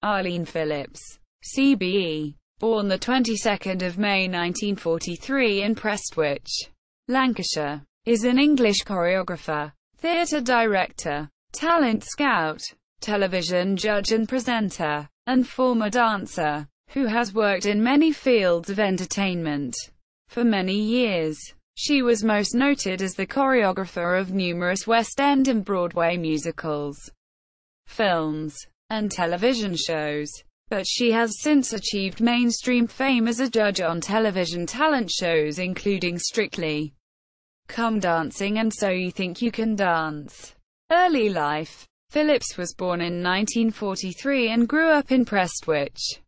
Arlene Phillips, CBE, born the 22nd of May 1943 in Prestwich, Lancashire, is an English choreographer, theatre director, talent scout, television judge and presenter, and former dancer, who has worked in many fields of entertainment. For many years, she was most noted as the choreographer of numerous West End and Broadway musicals, films, and television shows. But she has since achieved mainstream fame as a judge on television talent shows including Strictly Come Dancing and So You Think You Can Dance. Early life. Phillips was born in 1943 and grew up in Prestwich,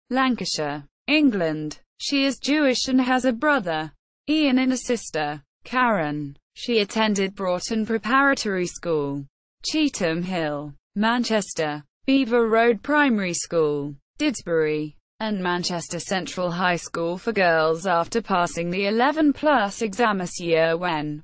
Lancashire, England. She is Jewish and has a brother, Ian, and a sister, Karen. She attended Broughton Preparatory School, Cheetham Hill, Manchester, Beaver Road Primary School, Didsbury, and Manchester Central High School for girls after passing the 11+ examus year when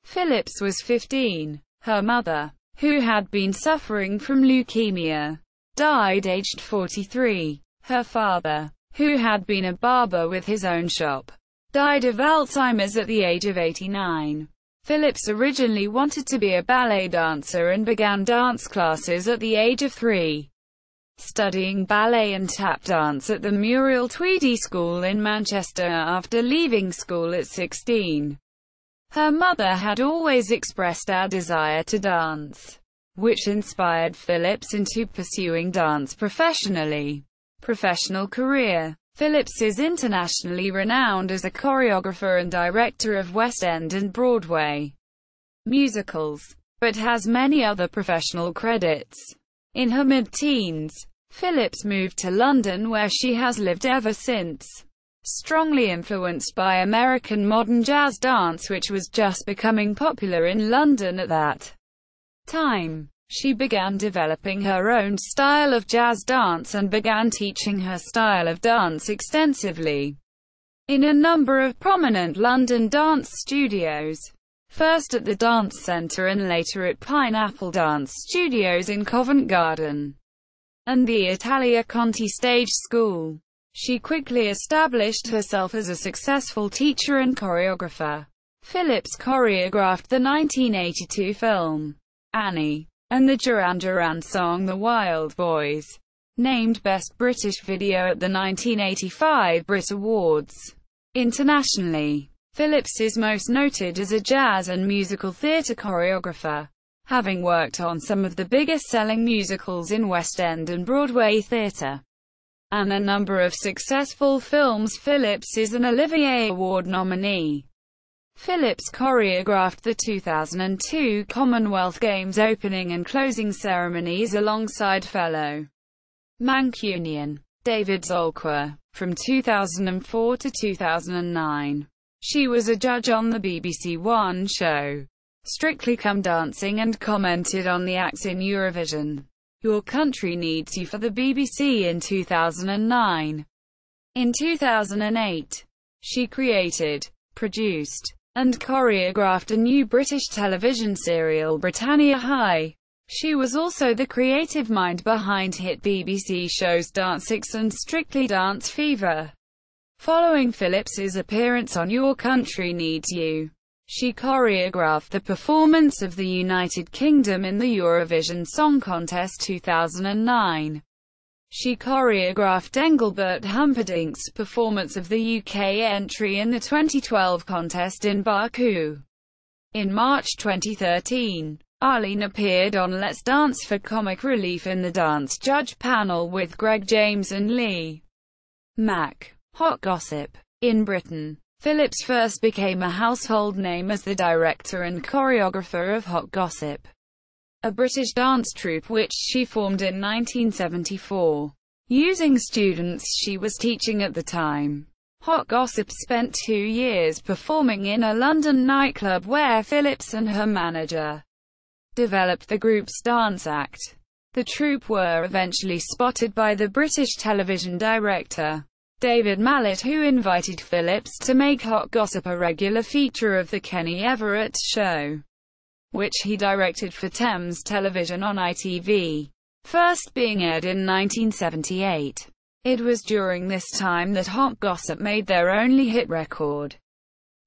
Phillips was 15. Her mother, who had been suffering from leukemia, died aged 43. Her father, who had been a barber with his own shop, died of Alzheimer's at the age of 89. Phillips originally wanted to be a ballet dancer and began dance classes at the age of 3, studying ballet and tap dance at the Muriel Tweedy School in Manchester after leaving school at 16. Her mother had always expressed a desire to dance, which inspired Phillips into pursuing dance professionally. Professional career. Phillips is internationally renowned as a choreographer and director of West End and Broadway musicals, but has many other professional credits. In her mid-teens, Phillips moved to London where she has lived ever since. Strongly influenced by American modern jazz dance which was just becoming popular in London at that time, she began developing her own style of jazz dance and began teaching her style of dance extensively in a number of prominent London dance studios, first at the Dance Centre and later at Pineapple Dance Studios in Covent Garden and the Italia Conti Stage School. She quickly established herself as a successful teacher and choreographer. Phillips choreographed the 1982 film Annie and the Duran Duran song The Wild Boys, named Best British Video at the 1985 Brit Awards. Internationally, Phillips is most noted as a jazz and musical theatre choreographer, having worked on some of the biggest-selling musicals in West End and Broadway theatre, and a number of successful films. Phillips is an Olivier Award nominee. Phillips choreographed the 2002 Commonwealth Games opening and closing ceremonies alongside fellow Mancunian David Zolkwa, from 2004 to 2009. She was a judge on the BBC One show Strictly Come Dancing and commented on the acts in Eurovision Your Country Needs You for the BBC in 2009. In 2008, she created, produced, and choreographed a new British television serial Britannia High. She was also the creative mind behind hit BBC shows Dance6 and Strictly Dance Fever. Following Phillips's appearance on Your Country Needs You, she choreographed the performance of the United Kingdom in the Eurovision Song Contest 2009. She choreographed Engelbert Humperdinck's performance of the UK entry in the 2012 contest in Baku. In March 2013, Arlene appeared on Let's Dance for comic relief in the dance judge panel with Greg James and Lee Mack. Hot Gossip. In Britain, Phillips first became a household name as the director and choreographer of Hot Gossip, a British dance troupe which she formed in 1974, using students she was teaching at the time. Hot Gossip spent 2 years performing in a London nightclub where Phillips and her manager developed the group's dance act. The troupe were eventually spotted by the British television director David Mallet, who invited Phillips to make Hot Gossip a regular feature of the Kenny Everett Show, which he directed for Thames Television on ITV. first being aired in 1978. It was during this time that Hot Gossip made their only hit record,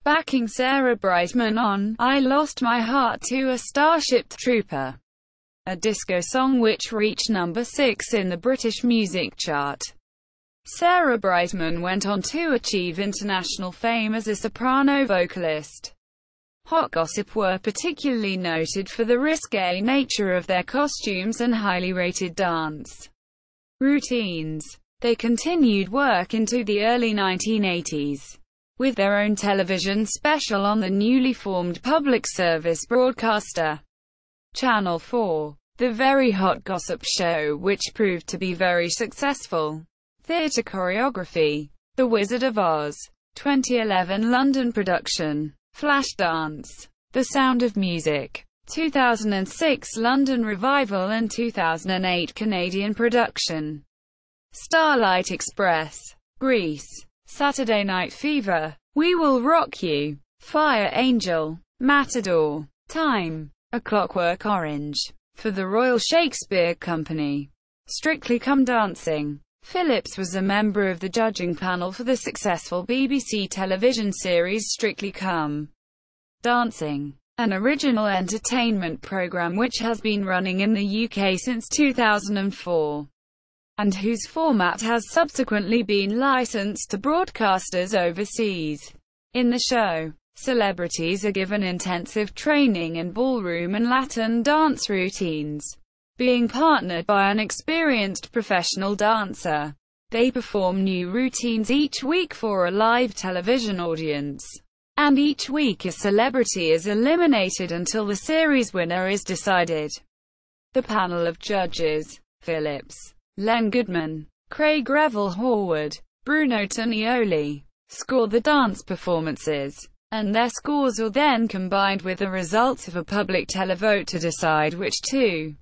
backing Sarah Brightman on "I Lost My Heart to a Starship Trooper," a disco song which reached number 6 in the British music chart. Sarah Brightman went on to achieve international fame as a soprano vocalist. Hot Gossip were particularly noted for the risque nature of their costumes and highly rated dance routines. They continued work into the early 1980s, with their own television special on the newly formed public service broadcaster, Channel 4, The Very Hot Gossip Show, which proved to be very successful. Theatre choreography, The Wizard of Oz, 2011 London production. Flashdance, The Sound of Music, 2006 London revival and 2008 Canadian production. Starlight Express, Grease, Saturday Night Fever, We Will Rock You, Fire Angel, Matador, Time, A Clockwork Orange, for the Royal Shakespeare Company. Strictly Come Dancing. Phillips was a member of the judging panel for the successful BBC television series Strictly Come Dancing, an original entertainment programme which has been running in the UK since 2004, and whose format has subsequently been licensed to broadcasters overseas. In the show, celebrities are given intensive training in ballroom and Latin dance routines, being partnered by an experienced professional dancer. They perform new routines each week for a live television audience, and each week a celebrity is eliminated until the series winner is decided. The panel of judges: Phillips, Len Goodman, Craig Revel Horwood, Bruno Tonioli, score the dance performances, and their scores are then combined with the results of a public televote to decide which two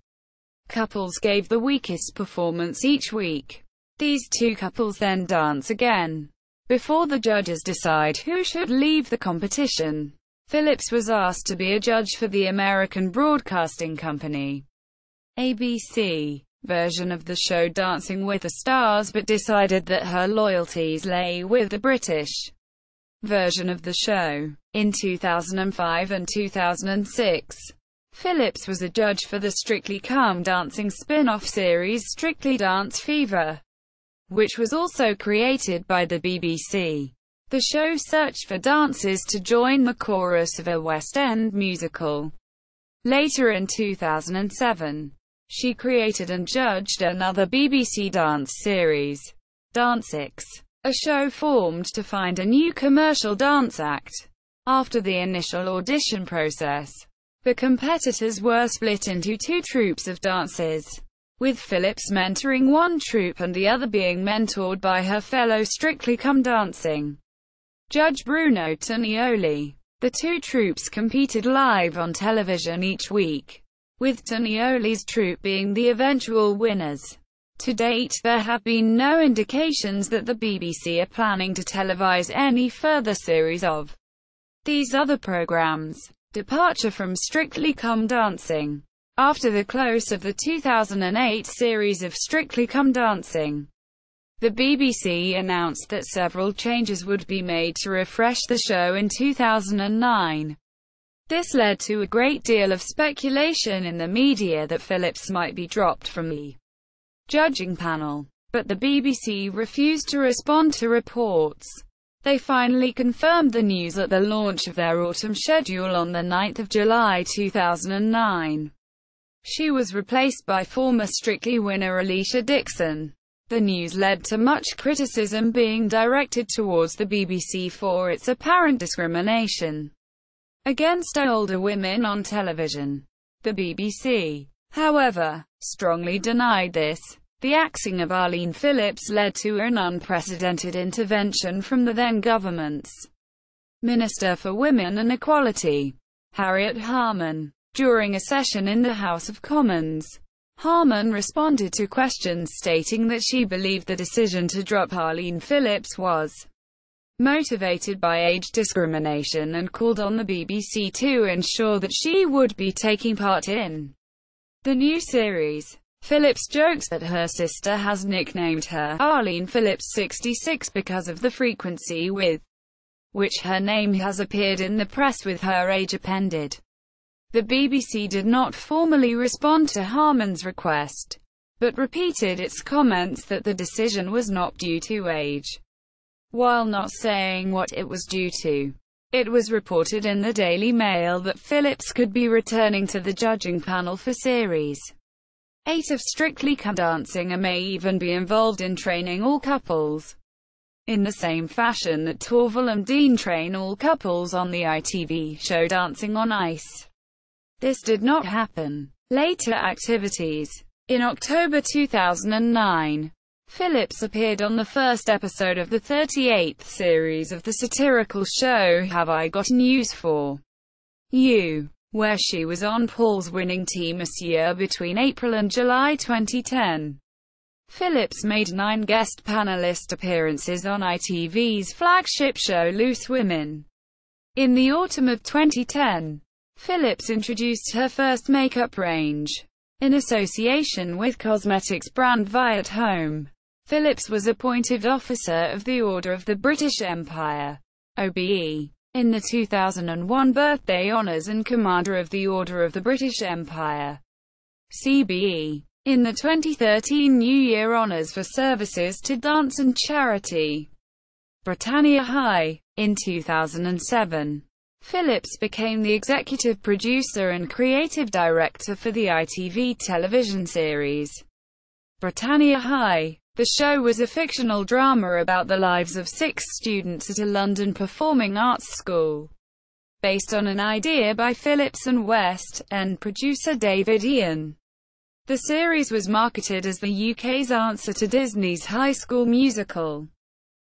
couples gave the weakest performance each week. These two couples then dance again, before the judges decide who should leave the competition. Phillips was asked to be a judge for the American Broadcasting Company (ABC) version of the show Dancing with the Stars, but decided that her loyalties lay with the British version of the show. In 2005 and 2006, Phillips was a judge for the Strictly Come Dancing spin-off series Strictly Dance Fever, which was also created by the BBC. The show searched for dancers to join the chorus of a West End musical. Later in 2007, she created and judged another BBC dance series, Dance6, a show formed to find a new commercial dance act. After the initial audition process, the competitors were split into two troupes of dancers, with Phillips mentoring one troupe and the other being mentored by her fellow Strictly Come Dancing judge Bruno Tonioli. The two troupes competed live on television each week, with Tonioli's troupe being the eventual winners. To date, there have been no indications that the BBC are planning to televise any further series of these other programs. Departure from Strictly Come Dancing. After the close of the 2008 series of Strictly Come Dancing, the BBC announced that several changes would be made to refresh the show in 2009. This led to a great deal of speculation in the media that Phillips might be dropped from the judging panel, but the BBC refused to respond to reports. They finally confirmed the news at the launch of their autumn schedule on the 9th of July 2009. She was replaced by former Strictly winner Alicia Dixon. The news led to much criticism being directed towards the BBC for its apparent discrimination against older women on television. The BBC, however, strongly denied this. The axing of Arlene Phillips led to an unprecedented intervention from the then government's Minister for Women and Equality, Harriet Harman. During a session in the House of Commons, Harman responded to questions stating that she believed the decision to drop Arlene Phillips was motivated by age discrimination and called on the BBC to ensure that she would be taking part in the new series. Phillips jokes that her sister has nicknamed her Arlene Phillips 66 because of the frequency with which her name has appeared in the press with her age appended. The BBC did not formally respond to Harmon's request, but repeated its comments that the decision was not due to age, while not saying what it was due to. It was reported in the Daily Mail that Phillips could be returning to the judging panel for Series 8 of Strictly Come Dancing and may even be involved in training all couples, in the same fashion that Torval and Dean train all couples on the ITV show Dancing on Ice. This did not happen. Later activities. In October 2009, Phillips appeared on the first episode of the 38th series of the satirical show Have I Got News For You?, where she was on Paul's winning team this year between April and July 2010. Phillips made 9 guest panelist appearances on ITV's flagship show Loose Women. In the autumn of 2010, Phillips introduced her first makeup range, in association with cosmetics brand Viat Home. Phillips was appointed Officer of the Order of the British Empire, OBE, in the 2001 birthday honours and Commander of the Order of the British Empire, CBE, in the 2013 New Year honours for services to dance and charity. Britannia High. In 2007, Phillips became the executive producer and creative director for the ITV television series Britannia High. The show was a fictional drama about the lives of 6 students at a London performing arts school, based on an idea by Phillips and West End producer David Ian. The series was marketed as the UK's answer to Disney's High School Musical.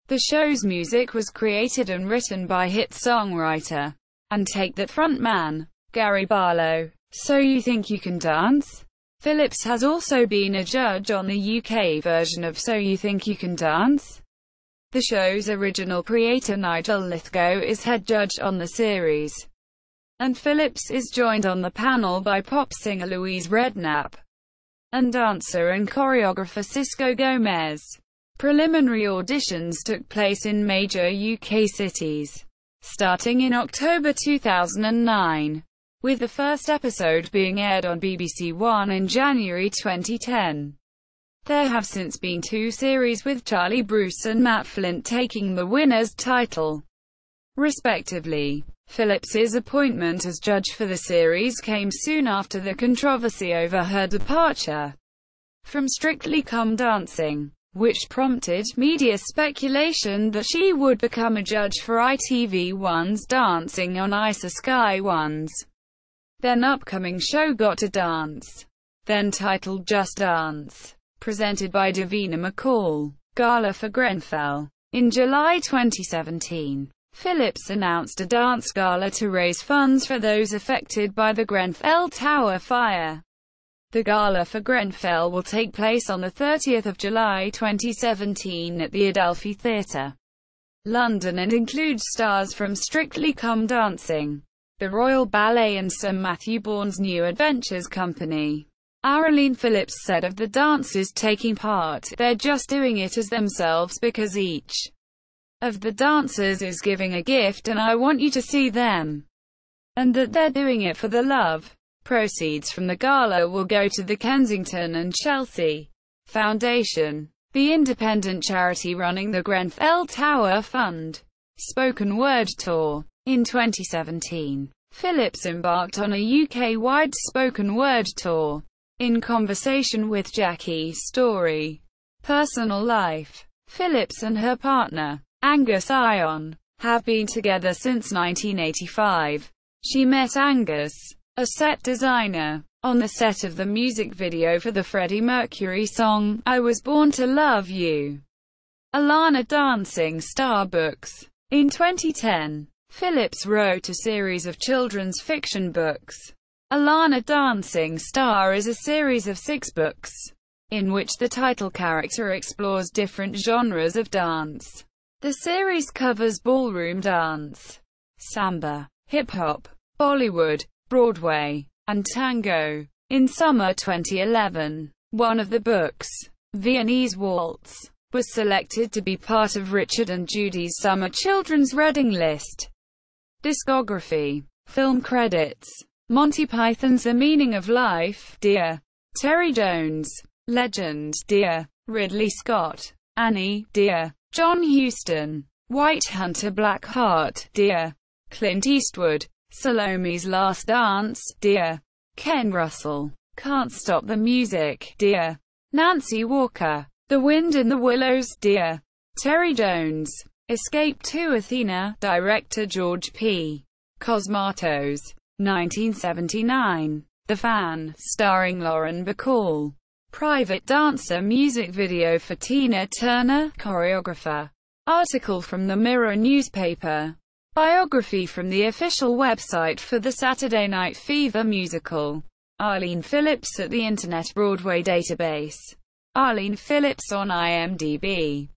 The show's music was created and written by hit songwriter and Take That frontman Gary Barlow. So You Think You Can Dance? Phillips has also been a judge on the UK version of So You Think You Can Dance? The show's original creator Nigel Lithgow is head judge on the series, and Phillips is joined on the panel by pop singer Louise Redknapp and dancer and choreographer Cisco Gomez. Preliminary auditions took place in major UK cities, starting in October 2009. With the first episode being aired on BBC One in January 2010. There have since been 2 series with Charlie Bruce and Matt Flint taking the winner's title, respectively. Phillips's appointment as judge for the series came soon after the controversy over her departure from Strictly Come Dancing, which prompted media speculation that she would become a judge for ITV1's Dancing on Ice, a Sky One's then upcoming show Got to Dance, then titled Just Dance, presented by Davina McCall, Gala for Grenfell. In July 2017, Phillips announced a dance gala to raise funds for those affected by the Grenfell Tower fire. The Gala for Grenfell will take place on the 30th of July 2017 at the Adelphi Theatre, London, and includes stars from Strictly Come Dancing, the Royal Ballet and Sir Matthew Bourne's New Adventures Company. Arlene Phillips said of the dancers taking part, "They're just doing it as themselves because each of the dancers is giving a gift and I want you to see them, and that they're doing it for the love." Proceeds from the gala will go to the Kensington and Chelsea Foundation, the independent charity running the Grenfell Tower Fund spoken word tour. In 2017, Phillips embarked on a UK-wide spoken word tour. In conversation with Jackie Story, Personal Life, Phillips and her partner, Angus Ion, have been together since 1985. She met Angus, a set designer, on the set of the music video for the Freddie Mercury song, I Was Born to Love You. Alana Dancing Star books. In 2010, Phillips wrote a series of children's fiction books. Alana Dancing Star is a series of 6 books, in which the title character explores different genres of dance. The series covers ballroom dance, samba, hip-hop, Bollywood, Broadway, and tango. In summer 2011, One of the books, Viennese Waltz, was selected to be part of Richard and Judy's summer children's reading list. Discography. Film credits. Monty Python's The Meaning of Life, Dear. Terry Jones. Legend, Dear. Ridley Scott. Annie, Dear. John Huston. White Hunter Blackheart, Dear. Clint Eastwood. Salome's Last Dance, Dear. Ken Russell. Can't Stop the Music, Dear. Nancy Walker. The Wind in the Willows, Dear. Terry Jones. Escape to Athena, director George P. Cosmatos. 1979. The Fan, starring Lauren Bacall. Private Dancer music video for Tina Turner, choreographer. Article from the Mirror newspaper. Biography from the official website for the Saturday Night Fever musical. Arlene Phillips at the Internet Broadway database. Arlene Phillips on IMDb.